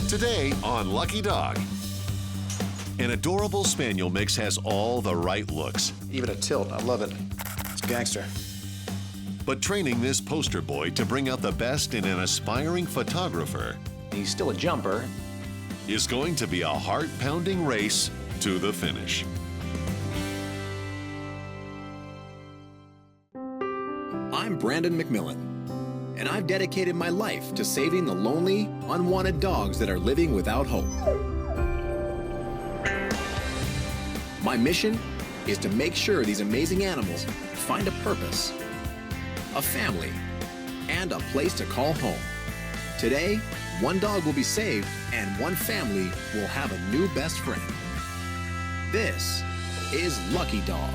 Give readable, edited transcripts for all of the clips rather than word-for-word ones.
Today on Lucky Dog. An adorable Spaniel mix has all the right looks. Even a tilt, I love it. It's gangster. But training this poster boy to bring out the best in an aspiring photographer He's still a jumper. is going to be a heart-pounding race to the finish. I'm Brandon McMillan, and I've dedicated my life to saving the lonely, unwanted dogs that are living without hope. My mission is to make sure these amazing animals find a purpose, a family, and a place to call home. Today, one dog will be saved and one family will have a new best friend. This is Lucky Dog.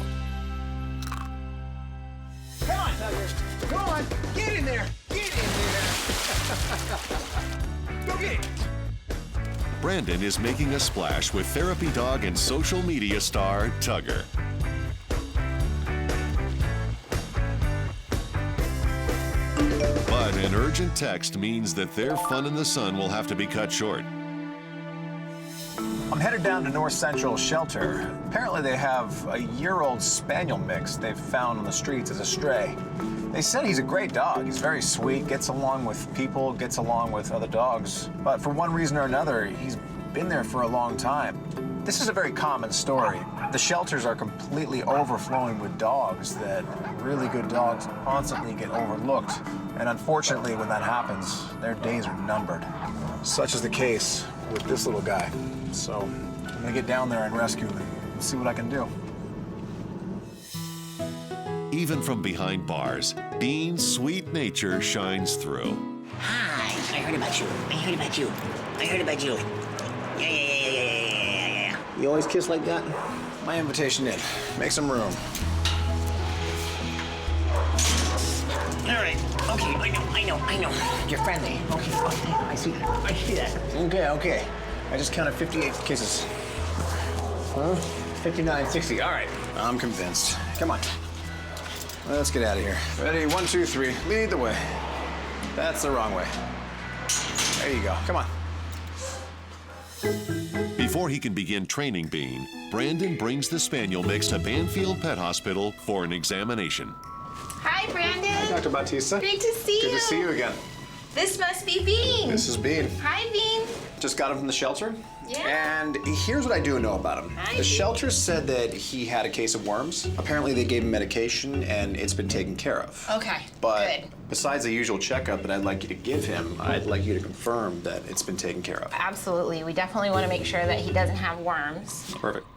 Come on, Tuggers. Come on. Get in there. Get in there. Go get it. Brandon is making a splash with therapy dog and social media star Tugger. But an urgent text means that their fun in the sun will have to be cut short. I'm headed down to North Central Shelter. Apparently they have a year-old Spaniel mix they've found on the streets as a stray. They said he's a great dog. He's very sweet, gets along with people, gets along with other dogs. But for one reason or another, he's been there for a long time. This is a very common story. The shelters are completely overflowing with dogs that really good dogs constantly get overlooked. And unfortunately, when that happens, their days are numbered. Such is the case with this little guy. So I'm gonna get down there and rescue him and see what I can do. Even from behind bars, Bean's sweet nature shines through. Hi, I heard about you. I heard about you. I heard about you. Yeah. You always kiss like that? My invitation in. Make some room. All right. Okay, I know. You're friendly. Okay, I see that. Okay. I just counted 58 kisses. Huh? 59, 60. All right. I'm convinced. Come on. Let's get out of here. Ready? 1, 2, 3. Lead the way. That's the wrong way. There you go. Come on. Before he can begin training Bean, Brandon brings the Spaniel mix to Banfield Pet Hospital for an examination. Hi, Brandon. Hi, Dr. Bautista. Great to see you. Good to see you again. This must be Bean. This is Bean. Hi, Bean. Just got him from the shelter. Yeah. And here's what I do know about him. Hi, The Bean. shelter said that he had a case of worms. Apparently they gave him medication and it's been taken care of. Okay, But good. besides the usual checkup that I'd like you to give him, I'd like you to confirm that it's been taken care of. Absolutely. We definitely want to make sure that he doesn't have worms. Perfect.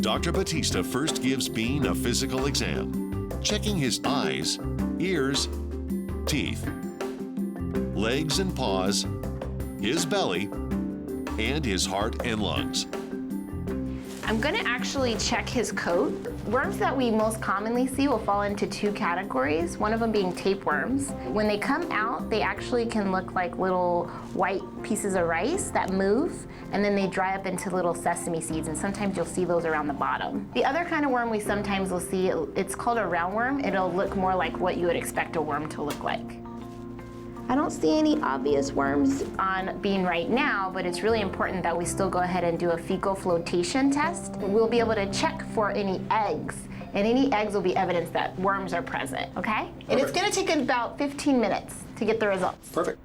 Dr. Batista first gives Bean a physical exam, checking his eyes, ears, teeth, legs and paws, his belly, and his heart and lungs. I'm going to actually check his coat. Worms that we most commonly see will fall into two categories, one of them being tapeworms. When they come out, they actually can look like little white pieces of rice that move, and then they dry up into little sesame seeds, and sometimes you'll see those around the bottom. The other kind of worm we sometimes will see, it's called a roundworm. It'll look more like what you would expect a worm to look like. I don't see any obvious worms on Bean right now, but it's really important that we still go ahead and do a fecal flotation test. We'll be able to check for any eggs, and any eggs will be evidence that worms are present, okay? And it's gonna take about 15 minutes to get the results. Perfect.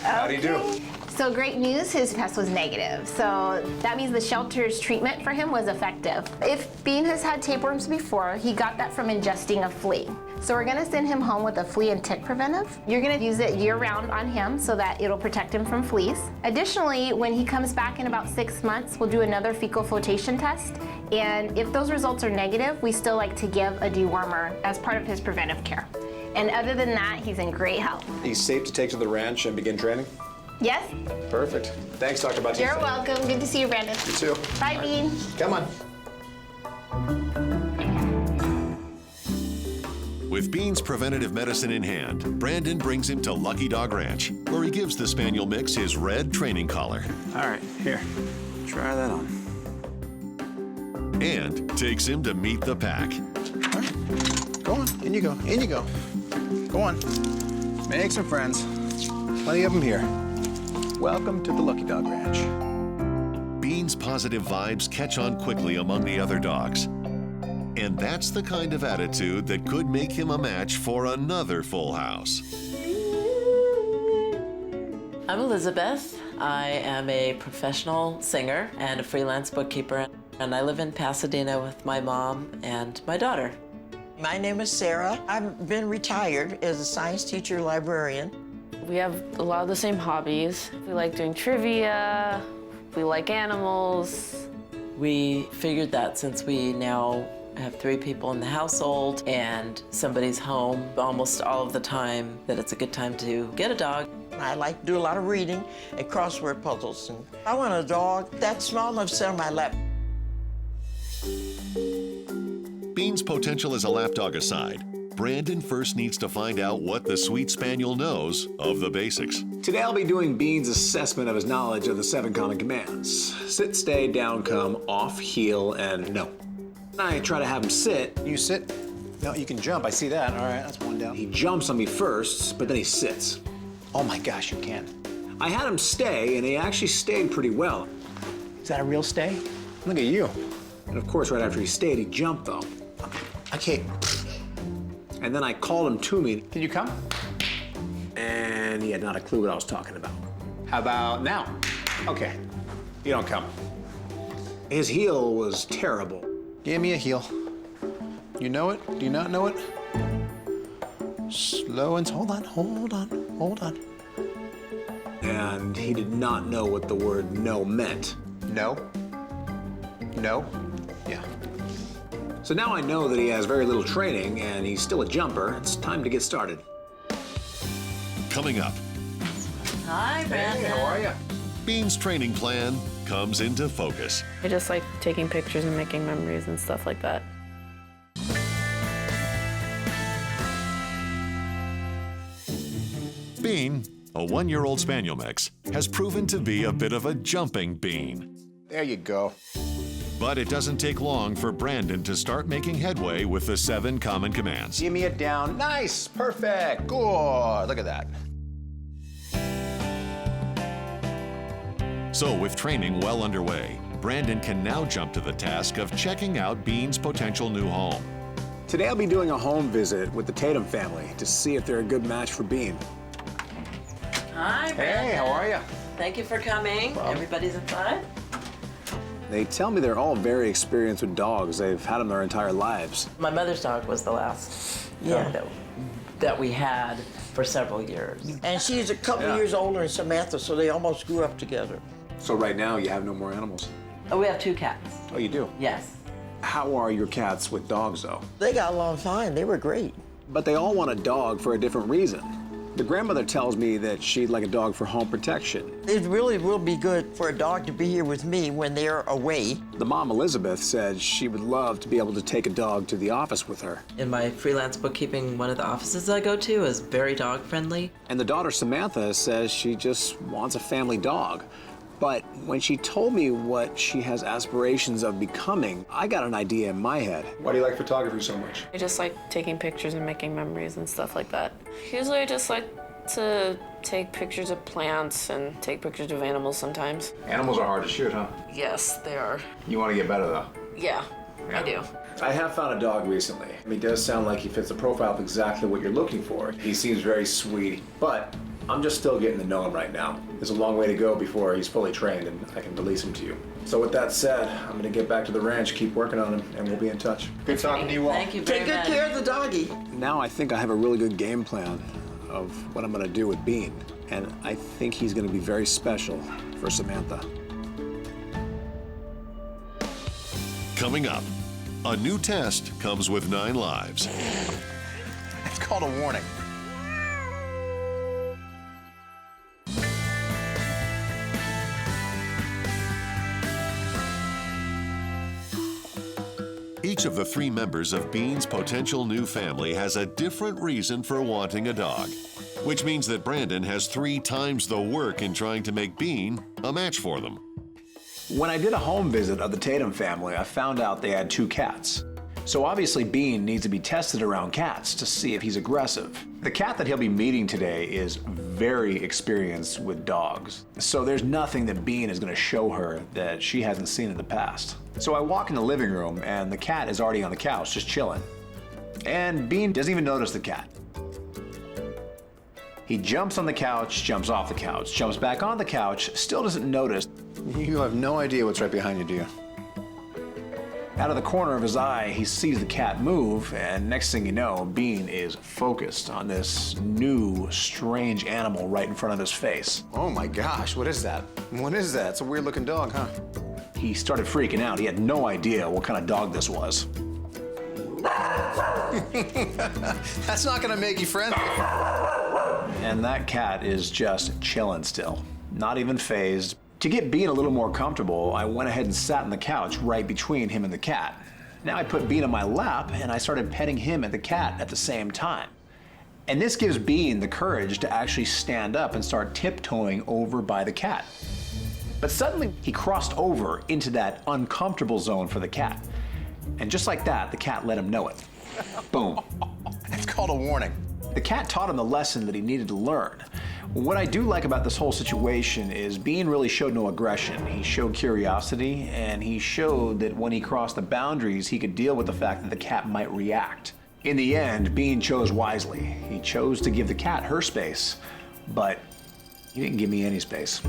How do you do? So great news, his test was negative. So that means the shelter's treatment for him was effective. If Bean has had tapeworms before, he got that from ingesting a flea. So we're gonna send him home with a flea and tick preventive. You're gonna use it year-round on him so that it'll protect him from fleas. Additionally, when he comes back in about 6 months, we'll do another fecal flotation test. And if those results are negative, we still like to give a dewormer as part of his preventive care. And other than that, he's in great health. He's safe to take to the ranch and begin training? Yes? Perfect. Thanks, Dr. Bautista. You're welcome. Good to see you, Brandon. You too. Bye, Bean. Come on. With Bean's preventative medicine in hand, Brandon brings him to Lucky Dog Ranch, where he gives the Spaniel mix his red training collar. All right, here. Try that on. And takes him to meet the pack. All right. Go on. In you go. In you go. Go on. Make some friends. Plenty of them here. Welcome to the Lucky Dog Ranch. Bean's positive vibes catch on quickly among the other dogs. And that's the kind of attitude that could make him a match for another full house. I'm Elizabeth. I am a professional singer and a freelance bookkeeper, and I live in Pasadena with my mom and my daughter. My name is Sarah. I've been retired as a science teacher librarian. We have a lot of the same hobbies. We like doing trivia, we like animals. We figured that since we now have 3 people in the household and somebody's home almost all of the time, that it's a good time to get a dog. I like to do a lot of reading and crossword puzzles. And I want a dog that's small enough to sit on my lap. Bean's potential as a lapdog aside, Brandon first needs to find out what the sweet Spaniel knows of the basics. Today I'll be doing Bean's assessment of his knowledge of the 7 common commands. Sit, stay, down, come, off, heel, and no. I try to have him sit. You sit? No, you can jump. I see that. All right, that's 1 down. He jumps on me first, but then he sits. Oh my gosh, you can. I had him stay, and he actually stayed pretty well. Is that a real stay? Look at you. And of course, right after he stayed, he jumped though. Okay. And then I called him to me. Can you come? And he had not a clue what I was talking about. How about now? Okay. You don't come. His heel was terrible. Give me a heel. You know it? Do you not know it? Slow and hold on. And he did not know what the word no meant. No? No? Yeah. So now I know that he has very little training and he's still a jumper. It's time to get started. Coming up, Hi, Brandon. Hey, how are you? Bean's training plan comes into focus. I just like taking pictures and making memories and stuff like that. Bean, a 1-year-old Spaniel mix, has proven to be a bit of a jumping bean. There you go. But it doesn't take long for Brandon to start making headway with the 7 common commands. Give me it down. Nice, perfect, good. Look at that. So with training well underway, Brandon can now jump to the task of checking out Bean's potential new home. Today I'll be doing a home visit with the Tatum family to see if they're a good match for Bean. Hi, Brandon. Hey, how are you? Thank you for coming. Everybody's inside? They tell me they're all very experienced with dogs. They've had them their entire lives. My mother's dog was the last dog that we had for several years. And she's a couple years older than Samantha, so they almost grew up together. So right now you have no more animals? Oh, we have 2 cats. Oh, you do? Yes. How are your cats with dogs, though? They got along fine. They were great. But they all want a dog for a different reason. The grandmother tells me that she'd like a dog for home protection. It really will be good for a dog to be here with me when they're away. The mom, Elizabeth, said she would love to be able to take a dog to the office with her. In my freelance bookkeeping, one of the offices I go to is very dog friendly. And the daughter, Samantha, says she just wants a family dog. But when she told me what she has aspirations of becoming, I got an idea in my head. Why do you like photography so much? I just like taking pictures and making memories and stuff like that. Usually I just like to take pictures of plants and take pictures of animals sometimes. Animals are hard to shoot, huh? Yes, they are. You want to get better, though. Yeah, I do. I have found a dog recently. He does sound like he fits the profile of exactly what you're looking for. He seems very sweet, but I'm just still getting to know him right now. There's a long way to go before he's fully trained and I can release him to you. So with that said, I'm gonna get back to the ranch, keep working on him, and we'll be in touch. Good talking to you all. Thank you very Take good much. care of the doggy. Now I think I have a really good game plan of what I'm gonna do with Bean. And I think he's gonna be very special for Samantha. Coming up, a new test comes with 9 lives. It's called a warning. Each of the 3 members of Bean's potential new family has a different reason for wanting a dog, which means that Brandon has 3 times the work in trying to make Bean a match for them. When I did a home visit of the Tatum family, I found out they had 2 cats. So obviously Bean needs to be tested around cats to see if he's aggressive. The cat that he'll be meeting today is very experienced with dogs. So there's nothing that Bean is gonna show her that she hasn't seen in the past. So I walk in the living room and the cat is already on the couch, just chilling. And Bean doesn't even notice the cat. He jumps on the couch, jumps off the couch, jumps back on the couch, still doesn't notice. You have no idea what's right behind you, do you? Out of the corner of his eye, he sees the cat move, and next thing you know, Bean is focused on this new, strange animal right in front of his face. Oh my gosh, what is that? What is that? It's a weird looking dog, huh? He started freaking out. He had no idea what kind of dog this was. That's not gonna make you friendly. And that cat is just chilling still, not even phased. To get Bean a little more comfortable, I went ahead and sat on the couch right between him and the cat. Now I put Bean on my lap and I started petting him and the cat at the same time. And this gives Bean the courage to actually stand up and start tiptoeing over by the cat. But suddenly he crossed over into that uncomfortable zone for the cat. And just like that, the cat let him know it. Boom. It's called a warning. The cat taught him the lesson that he needed to learn. What I do like about this whole situation is Bean really showed no aggression. He showed curiosity, and he showed that when he crossed the boundaries, he could deal with the fact that the cat might react. In the end, Bean chose wisely. He chose to give the cat her space, but he didn't give me any space.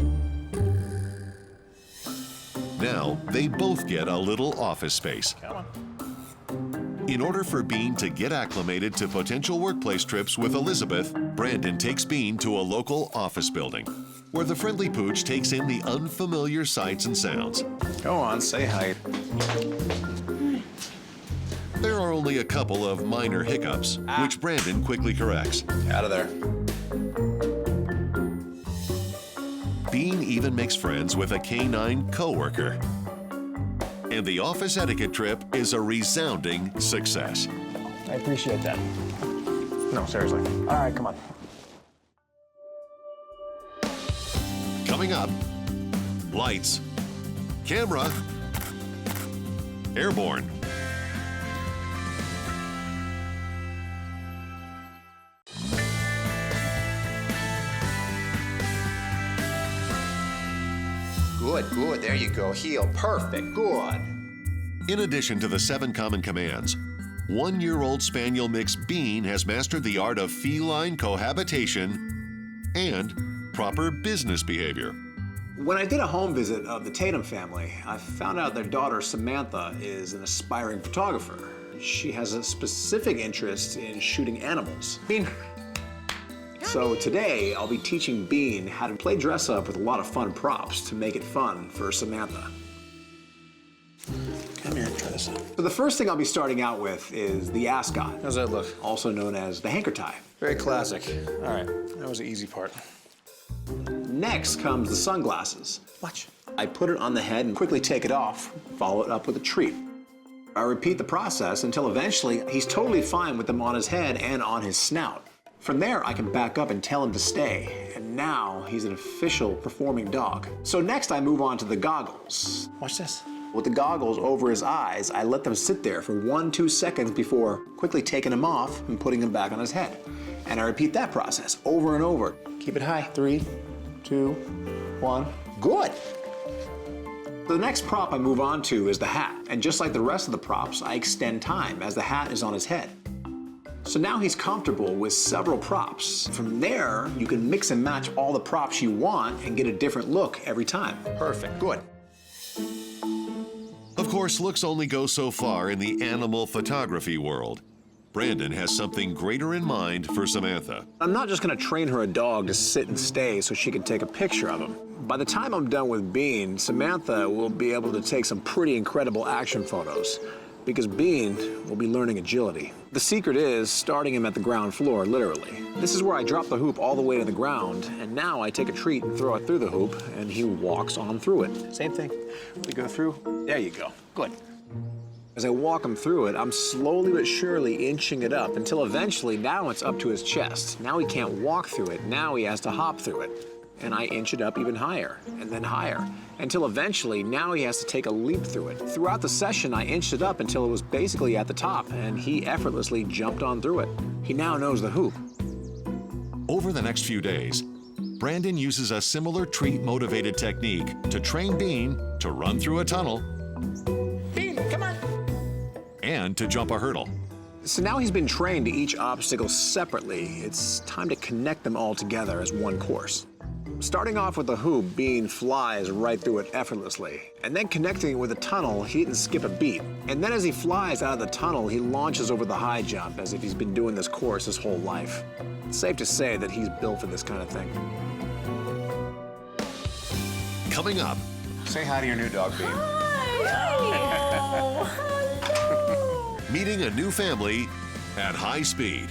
Now, they both get a little office space. In order for Bean to get acclimated to potential workplace trips with Elizabeth, Brandon takes Bean to a local office building, where the friendly pooch takes in the unfamiliar sights and sounds. Go on, say hi. There are only a couple of minor hiccups, which Brandon quickly corrects. Out of there. Bean even makes friends with a canine coworker. And the office etiquette trip is a resounding success. I appreciate that. No, seriously. All right, come on. Coming up, lights, camera, airborne. Good, good. There you go. Heel. Perfect. Good. In addition to the 7 common commands, 1-year-old Spaniel mix Bean has mastered the art of feline cohabitation and proper business behavior. When I did a home visit of the Tatum family, I found out their daughter Samantha is an aspiring photographer. She has a specific interest in shooting animals. Bean. So today, I'll be teaching Bean how to play dress up with a lot of fun props to make it fun for Samantha. Come here, try this out. So the first thing I'll be starting out with is the ascot. How's that look? Also known as the hanker tie. Very classic. All right, that was the easy part. Next comes the sunglasses. Watch. I put it on the head and quickly take it off, follow it up with a treat. I repeat the process until eventually he's totally fine with them on his head and on his snout. From there, I can back up and tell him to stay. And now he's an official performing dog. So next I move on to the goggles. Watch this. With the goggles over his eyes, I let them sit there for 1-2 seconds before quickly taking them off and putting them back on his head. And I repeat that process over and over. Keep it high. 3, 2, 1. Good. The next prop I move on to is the hat. And just like the rest of the props, I extend time as the hat is on his head. So now he's comfortable with several props. From there, you can mix and match all the props you want and get a different look every time. Perfect, good. Of course, looks only go so far in the animal photography world. Brandon has something greater in mind for Samantha. I'm not just gonna train her a dog to sit and stay so she can take a picture of him. By the time I'm done with Bean, Samantha will be able to take some pretty incredible action photos, because Bean will be learning agility. The secret is starting him at the ground floor, literally. This is where I drop the hoop all the way to the ground, and now I take a treat and throw it through the hoop, and he walks on through it. Same thing. We go through. There you go. Good. As I walk him through it, I'm slowly but surely inching it up until eventually now it's up to his chest. Now he can't walk through it. Now he has to hop through it. And I inch it up even higher, and then higher, until eventually now he has to take a leap through it. Throughout the session, I inched it up until it was basically at the top, and he effortlessly jumped on through it. He now knows the hoop. Over the next few days, Brandon uses a similar treat-motivated technique to train Bean to run through a tunnel Bean, come on. and to jump a hurdle. So now he's been trained to each obstacle separately. It's time to connect them all together as one course. Starting off with the hoop, Bean flies right through it effortlessly. And then connecting it with a tunnel, he didn't skip a beat. And then as he flies out of the tunnel, he launches over the high jump as if he's been doing this course his whole life. It's safe to say that he's built for this kind of thing. Coming up, Say hi to your new dog, Bean. meeting a new family at high speed.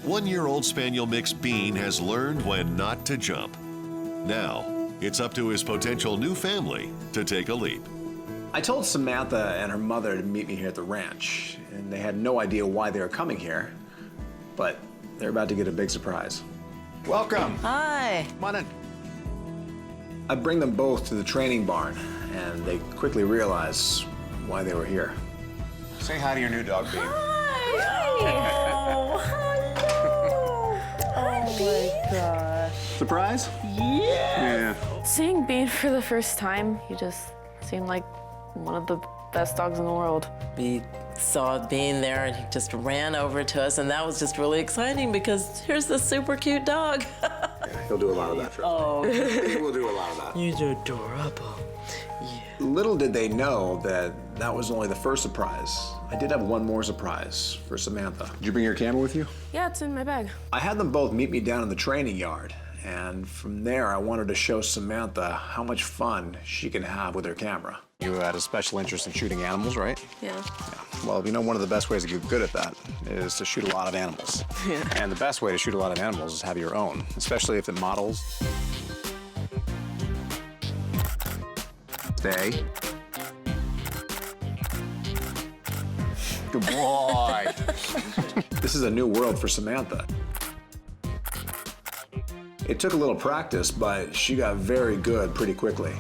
One-year-old Spaniel mix Bean has learned when not to jump. Now, it's up to his potential new family to take a leap. I told Samantha and her mother to meet me here at the ranch, and they had no idea why they were coming here, but they're about to get a big surprise. Welcome. Hi. Come on in. I bring them both to the training barn, and they quickly realize why they were here. Say hi to your new dog, Bean. Surprise? Yeah. Seeing Bean for the first time, he just seemed like one of the best dogs in the world. We saw Bean there and he just ran over to us, and that was just really exciting because here's this super cute dog. He'll do a lot of that for us. Oh, He will do a lot of that. he's adorable. Little did they know that that was only the first surprise. I did have one more surprise for Samantha. Did you bring your camera with you? Yeah, it's in my bag. I had them both meet me down in the training yard, and from there I wanted to show Samantha how much fun she can have with her camera. You had a special interest in shooting animals, right? Yeah. Well, you know, one of the best ways to get good at that is to shoot a lot of animals. Yeah. And the best way to shoot a lot of animals is have your own, especially if it models. Stay. Good boy. This is a new world for Samantha. It took a little practice, but she got very good pretty quickly.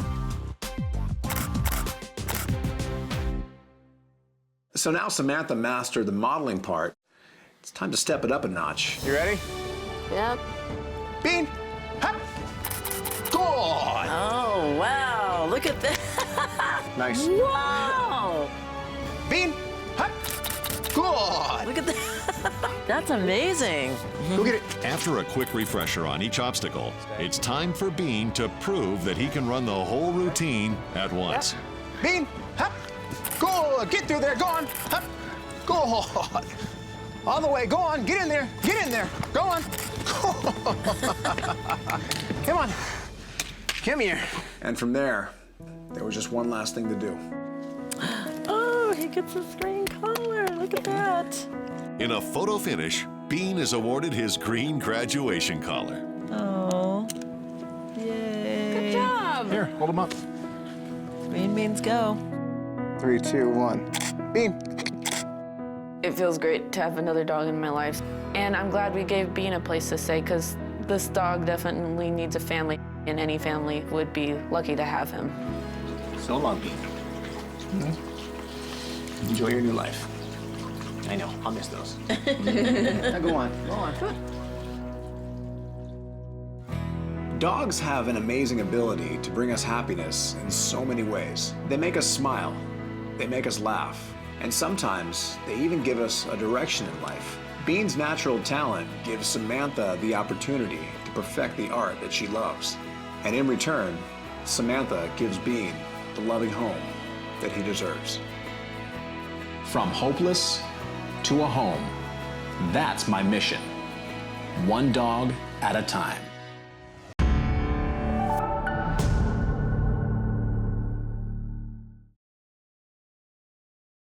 So now Samantha mastered the modeling part. It's time to step it up a notch. You ready? Yep. Bean, hop, good. Oh, wow, look at that. Nice. Wow, Bean, hop, good. look at that. That's amazing. Go get it. After a quick refresher on each obstacle, it's time for Bean to prove that he can run the whole routine at once. Bean, hop, good. Get through there. Go on, hop, good. All the way. Go on. Get in there. Get in there. Go on. Come on. Come here. And from there was just one last thing to do. Oh, he gets his green collar. Look at that. In a photo finish, Bean is awarded his green graduation collar. Oh, yay. Good job. Here, hold him up. Green means go. 3, 2, 1. Bean. It feels great to have another dog in my life. And I'm glad we gave Bean a place to stay because this dog definitely needs a family, and any family would be lucky to have him. So long, Bean. Enjoy your new life. I know, I'll miss those. Now go on. Dogs have an amazing ability to bring us happiness in so many ways. They make us smile, they make us laugh, and sometimes they even give us a direction in life. Bean's natural talent gives Samantha the opportunity to perfect the art that she loves. And in return, Samantha gives Bean the loving home that he deserves. From hopeless to a home, that's my mission. One dog at a time.